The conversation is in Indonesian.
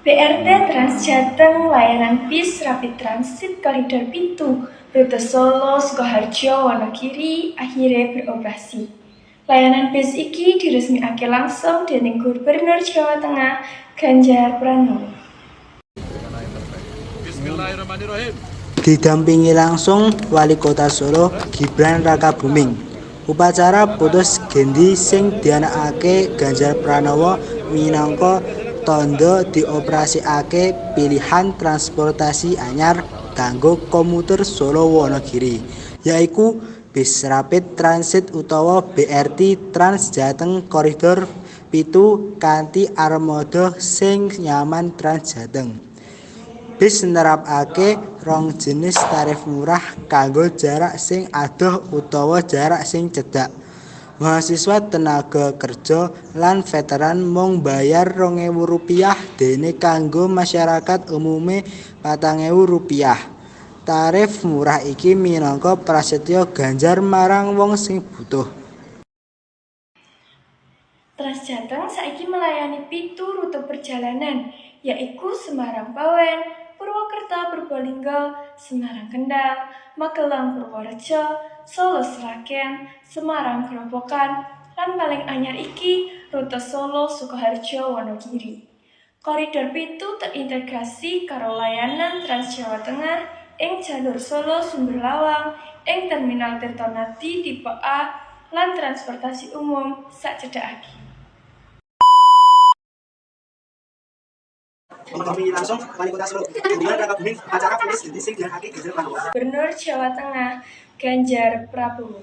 BRT Trans Jateng layanan bis Rapid Transit Koridor 7 rute Solo Sukoharjo Wonogiri akhirnya beroperasi. Layanan bis iki diresmiake langsung dening Gubernur Jawa Tengah Ganjar Pranowo. Bismillahirrahmanirrahim. Didampingi langsung Wali Kota Solo Gibran Rakabuming. Upacara putus gendi sing dianakake Ganjar Pranowo minangka tandha dioperasiake pilihan transportasi anyar kanggo komuter Solo Wonogiri, yaiku bis Rapid Transit utawa BRT Trans Jateng Koridor 7 kanthi armada sing nyaman Trans Jateng. Bis nerapake rong jenis tarif murah kanggo jarak sing adoh utawa jarak sing cedhak. Mahasiswa, tenaga kerja, lan veteran mung bayar Rp2.000 dene kanggo masyarakat umume Rp4.000. Tarif murah iki minangka prasetyo Ganjar marang wong sing butuh. Trans Jateng saiki melayani 7 rute perjalanan, yaitu Semarang Bawen, Purwokerto Purbalingga, Semarang Kendal, Magelang Purworejo, Solo Sragen, Semarang Grobogan, lan paling anyar iki rute Solo Sukoharjo Wonogiri. Koridor 7 terintegrasi karo layanan Trans Jawa Tengah ing jalur Solo Sumberlawang ing Terminal Tirtonadi tipe A lan transportasi umum sacedhakake. Didampingi langsung Wali Kota Solo Gibran Rakabuming. Acara putus gendi sing dianakake Ganjar Pranowo. Gubernur Jawa Tengah Ganjar Pranowo.